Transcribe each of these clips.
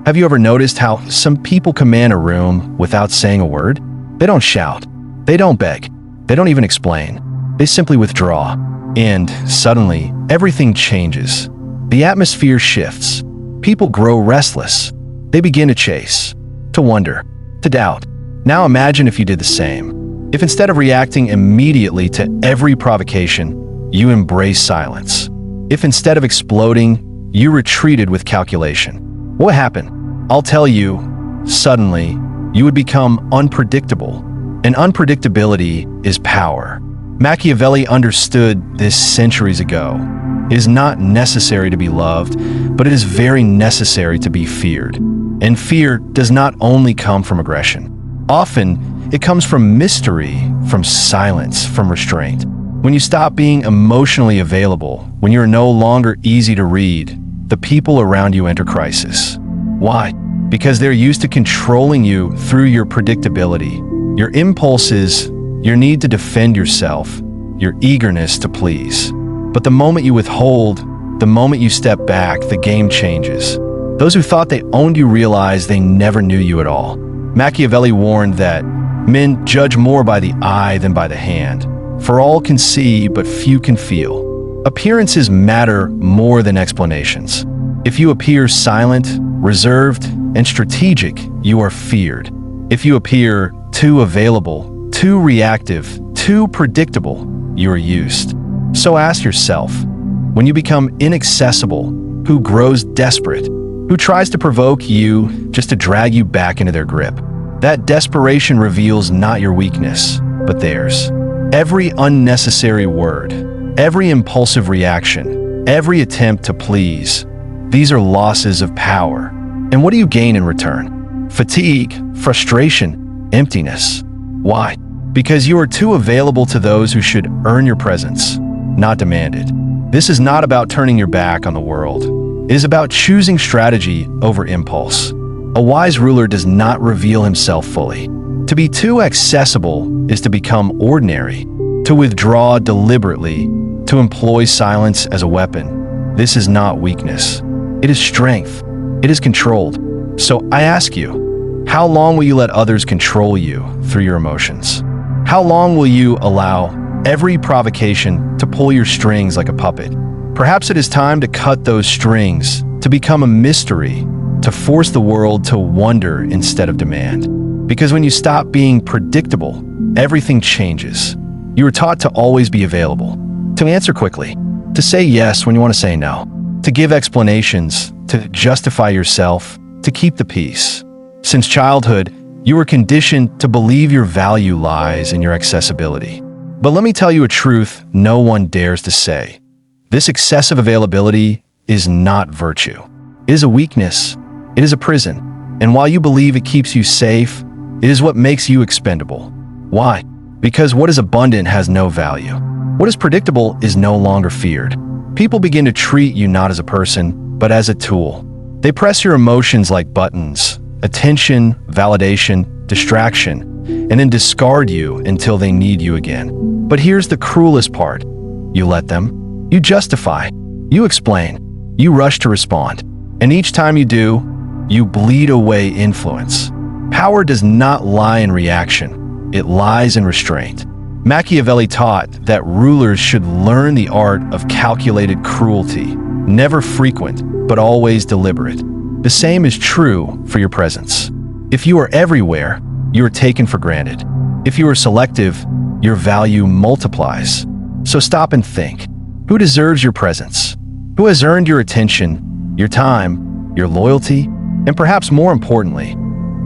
Have you ever noticed how some people command a room without saying a word? They don't shout. They don't beg. They don't even explain. They simply withdraw. And suddenly, everything changes. The atmosphere shifts. People grow restless. They begin to chase, to wonder, to doubt. Now imagine if you did the same. If instead of reacting immediately to every provocation, you embrace silence. If instead of exploding, you retreated with calculation. What would happen? I'll tell you, suddenly, you would become unpredictable. And unpredictability is power. Machiavelli understood this centuries ago. It is not necessary to be loved, but it is very necessary to be feared. And fear does not only come from aggression. Often, it comes from mystery, from silence, from restraint. When you stop being emotionally available, when you are no longer easy to read, the people around you enter crisis. Why? Because they're used to controlling you through your predictability, your impulses, your need to defend yourself, your eagerness to please. But the moment you withhold, the moment you step back, the game changes. Those who thought they owned you realize they never knew you at all. Machiavelli warned that men judge more by the eye than by the hand. For all can see, but few can feel. Appearances matter more than explanations. If you appear silent, reserved, and strategic, you are feared. If you appear too available, too reactive, too predictable, you are used. So ask yourself, when you become inaccessible, who grows desperate? Who tries to provoke you just to drag you back into their grip? That desperation reveals not your weakness, but theirs. Every unnecessary word, every impulsive reaction, every attempt to please, these are losses of power. And what do you gain in return? Fatigue, frustration, emptiness. Why? Because you are too available to those who should earn your presence, not demand it. This is not about turning your back on the world. It is about choosing strategy over impulse. A wise ruler does not reveal himself fully. To be too accessible is to become ordinary, to withdraw deliberately, to employ silence as a weapon. This is not weakness. It is strength. It is controlled. So I ask you, how long will you let others control you through your emotions? How long will you allow every provocation to pull your strings like a puppet? Perhaps it is time to cut those strings, to become a mystery, to force the world to wonder instead of demand. Because when you stop being predictable, everything changes. You are taught to always be available, to answer quickly, to say yes when you want to say no, to give explanations, to justify yourself, to keep the peace. Since childhood, you were conditioned to believe your value lies in your accessibility. But let me tell you a truth no one dares to say. This excessive availability is not virtue. It is a weakness. It is a prison. And while you believe it keeps you safe, it is what makes you expendable. Why? Because what is abundant has no value. What is predictable is no longer feared. People begin to treat you not as a person, but as a tool. They press your emotions like buttons, attention, validation, distraction, and then discard you until they need you again. But here's the cruelest part. You let them. You justify. You explain. You rush to respond. And each time you do, you bleed away influence. Power does not lie in reaction. It lies in restraint. Machiavelli taught that rulers should learn the art of calculated cruelty, never frequent, but always deliberate. The same is true for your presence. If you are everywhere, you are taken for granted. If you are selective, your value multiplies. So stop and think. Who deserves your presence? Who has earned your attention, your time, your loyalty? And perhaps more importantly,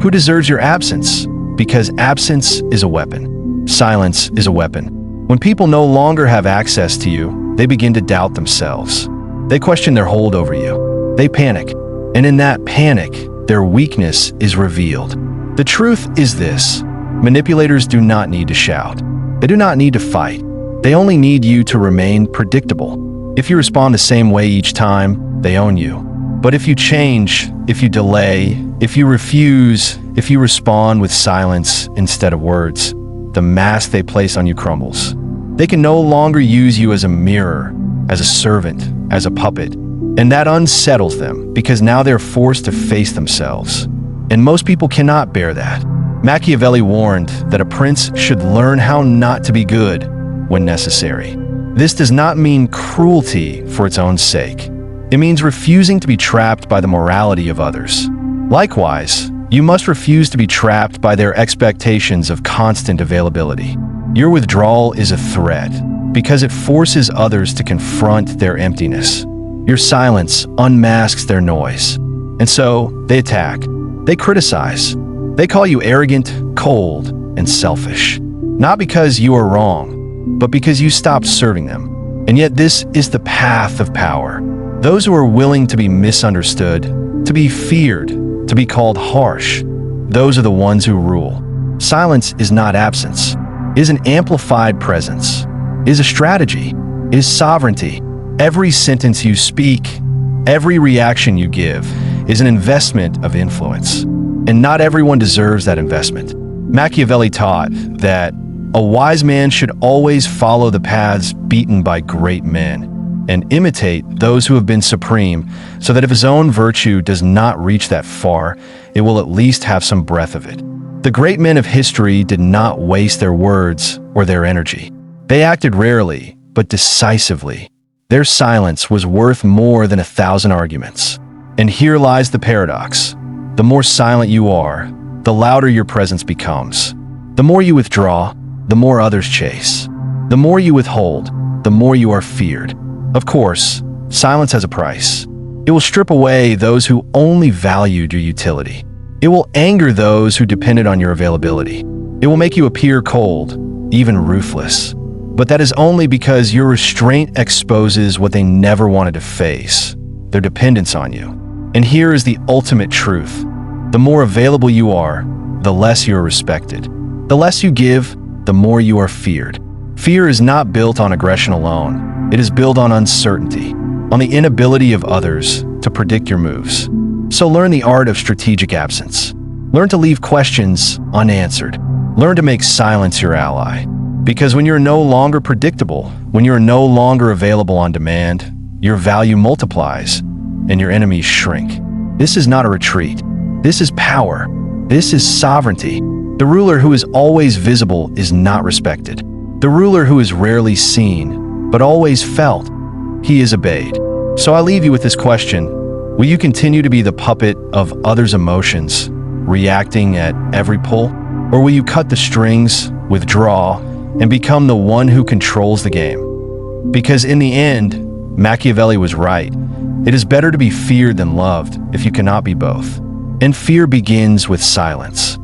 who deserves your absence? Because absence is a weapon. Silence is a weapon. When people no longer have access to you, they begin to doubt themselves. They question their hold over you. They panic. And in that panic, their weakness is revealed. The truth is this: manipulators do not need to shout. They do not need to fight. They only need you to remain predictable. If you respond the same way each time, they own you. But if you change, if you delay, if you refuse, if you respond with silence instead of words, the mask they place on you crumbles. They can no longer use you as a mirror, as a servant, as a puppet. And that unsettles them because now they're forced to face themselves. And most people cannot bear that. Machiavelli warned that a prince should learn how not to be good when necessary. This does not mean cruelty for its own sake. It means refusing to be trapped by the morality of others. Likewise, you must refuse to be trapped by their expectations of constant availability. Your withdrawal is a threat because it forces others to confront their emptiness. Your silence unmasks their noise. And so, they attack. They criticize. They call you arrogant, cold, and selfish. Not because you are wrong, but because you stopped serving them. And yet this is the path of power. Those who are willing to be misunderstood, to be feared, to be called harsh, those are the ones who rule. Silence is not absence. It is an amplified presence. It is a strategy. It is sovereignty. Every sentence you speak, every reaction you give, is an investment of influence. And not everyone deserves that investment. Machiavelli taught that a wise man should always follow the paths beaten by great men and imitate those who have been supreme, so that if his own virtue does not reach that far, it will at least have some breath of it. The great men of history did not waste their words or their energy. They acted rarely, but decisively. Their silence was worth more than 1,000 arguments. And here lies the paradox. The more silent you are, the louder your presence becomes. The more you withdraw, the more others chase. The more you withhold, the more you are feared. Of course, silence has a price. It will strip away those who only valued your utility. It will anger those who depended on your availability. It will make you appear cold, even ruthless. But that is only because your restraint exposes what they never wanted to face, their dependence on you. And here is the ultimate truth. The more available you are, the less you are respected. The less you give, the more you are feared. Fear is not built on aggression alone. It is built on uncertainty, on the inability of others to predict your moves. So learn the art of strategic absence. Learn to leave questions unanswered. Learn to make silence your ally. Because when you're no longer predictable, when you're no longer available on demand, your value multiplies and your enemies shrink. This is not a retreat. This is power. This is sovereignty. The ruler who is always visible is not respected. The ruler who is rarely seen, but always felt, he is obeyed. So I leave you with this question. Will you continue to be the puppet of others' emotions, reacting at every pull? Or will you cut the strings, withdraw, and become the one who controls the game? Because in the end, Machiavelli was right. It is better to be feared than loved if you cannot be both. And fear begins with silence.